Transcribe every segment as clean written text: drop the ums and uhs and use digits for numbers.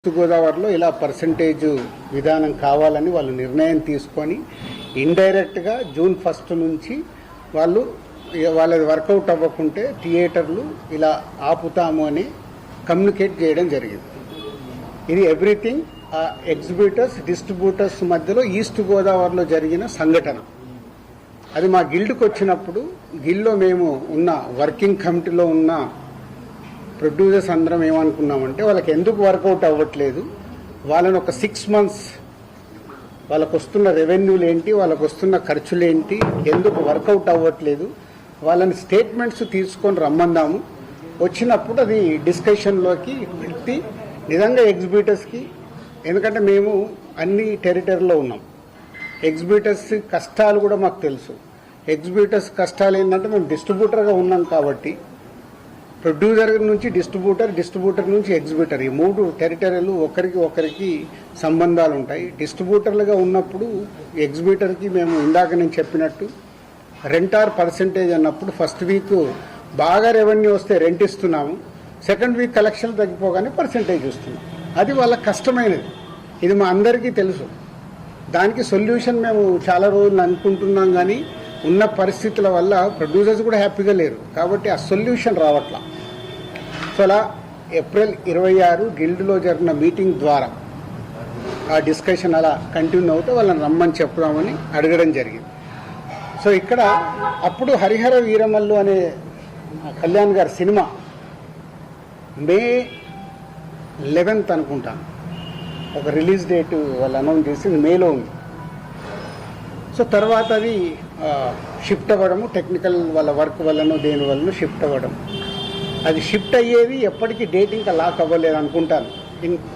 East గోదావరిలో ఇలా percentage విధానం కావాలని వాళ్ళు నిర్ణయం తీసుకొని ఇండైరెక్ట్గా జూన్ 1 నుంచి వాళ్ళది వర్కౌట్ అవ్వకుంటే థియేటర్లు ఇలా ఆపుతాము అని కమ్యూనికేట్ చేయడం జరిగింది. ఇది ఎవ్రీథింగ్ ఎగ్జిబిటర్స్ డిస్ట్రిబ్యూటర్స్ మధ్యలో ఈస్ట్ గోదావరిలో జరిగిన సంఘటన. అది మా గిల్డ్కి వచ్చినప్పుడు గిల్డ్లో మేము ఉన్న వర్కింగ్ కమిటీలో ఉన్న ప్రొడ్యూసర్స్ అందరం ఏమనుకున్నామంటే వాళ్ళకి ఎందుకు వర్కౌట్ అవ్వట్లేదు, వాళ్ళని ఒక 6 months వాళ్ళకు వస్తున్న రెవెన్యూలు ఏంటి, వాళ్ళకు వస్తున్న ఖర్చులు ఏంటి, ఎందుకు వర్కౌట్ అవ్వట్లేదు, వాళ్ళని స్టేట్మెంట్స్ తీసుకొని రమ్మందాము. వచ్చినప్పుడు అది డిస్కషన్లోకి పెట్టి నిజంగా ఎగ్జిబిటర్స్కి, ఎందుకంటే మేము అన్ని టెరిటరీలో ఉన్నాం, ఎగ్జిబిటర్స్ కష్టాలు కూడా మాకు తెలుసు. ఎగ్జిబిటర్స్ కష్టాలు ఏంటంటే మేము డిస్ట్రిబ్యూటర్గా ఉన్నాం కాబట్టి ప్రొడ్యూసర్ నుంచి డిస్ట్రిబ్యూటర్ నుంచి ఎగ్జిబిటర్, ఈ 3 టెరిటరీలు ఒకరికి సంబంధాలు ఉంటాయి. డిస్ట్రిబ్యూటర్లుగా ఉన్నప్పుడు ఎగ్జిబిటర్కి మేము ఇందాక నేను చెప్పినట్టు రెంట్ ఆర్ పర్సంటేజ్ అన్నప్పుడు ఫస్ట్ వీక్ బాగా రెవెన్యూ వస్తే రెంట్ ఇస్తున్నాము, సెకండ్ వీక్ కలెక్షన్ తగ్గిపోగానే పర్సంటేజ్ ఇస్తున్నాం. అది వాళ్ళ కష్టమైనది, ఇది మా అందరికీ తెలుసు. దానికి సొల్యూషన్ మేము చాలా రోజులు అనుకుంటున్నాం, కానీ ఉన్న పరిస్థితుల వల్ల ప్రొడ్యూసర్స్ కూడా హ్యాపీగా లేరు కాబట్టి ఆ సొల్యూషన్ రావట్లా. సో అలా ఏప్రిల్ 26 గిల్డ్లో జరిగిన మీటింగ్ ద్వారా ఆ డిస్కషన్ అలా కంటిన్యూ అవుతూ వాళ్ళని రమ్మని చెప్దామని అడగడం జరిగింది. సో ఇక్కడ అప్పుడు హరిహర వీరమల్లు అనే కళ్యాణ్ గారి సినిమా May 11th అనుకుంటాను ఒక రిలీజ్ డేట్ వాళ్ళు అనౌన్స్ చేసింది, మేలో ఉంది. సో తర్వాత అది షిఫ్ట్ అవ్వడము, టెక్నికల్ వాళ్ళ వర్క్ వల్లనో దేని వల్లనో షిఫ్ట్ అవ్వడం. అది షిఫ్ట్ అయ్యేది ఎప్పటికీ డేట్ ఇంకా లాక్ అవ్వలేదు అనుకుంటాను,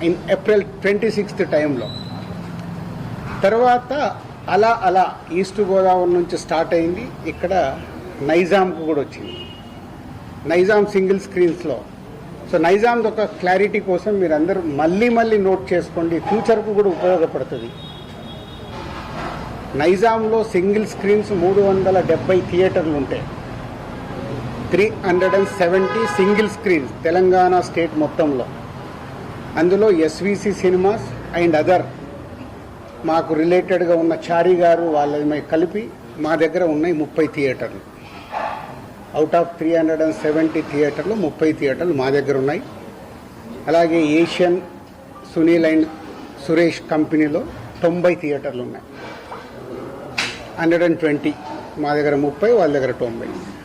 ఇన్ ఏప్రిల్ 26th టైంలో. తర్వాత అలా ఈస్ట్ గోదావరి నుంచి స్టార్ట్ అయింది, ఇక్కడ నైజాంకు కూడా వచ్చింది, నైజాం సింగిల్ స్క్రీన్స్లో. సో నైజాంది ఒక క్లారిటీ కోసం మీరు అందరూ మళ్ళీ నోట్ చేసుకోండి, ఫ్యూచర్కు కూడా ఉపయోగపడుతుంది. నైజాంలో సింగిల్ స్క్రీన్స్ 370 థియేటర్లు ఉంటాయి, 370 సింగిల్ స్క్రీన్స్ తెలంగాణ స్టేట్ మొత్తంలో. అందులో ఎస్విసి సినిమాస్ అండ్ అదర్ మాకు రిలేటెడ్గా ఉన్న చారి గారు వాళ్ళ కలిపి మా దగ్గర ఉన్నాయి 30 థియేటర్లు. అవుట్ ఆఫ్ 370 థియేటర్లు 30 థియేటర్లు మా దగ్గర ఉన్నాయి. అలాగే ఏషియన్ సునీల్ అండ్ సురేష్ కంపెనీలో 90 థియేటర్లు ఉన్నాయి, 120 మా దగ్గర 30, వాళ్ళ దగ్గర 90.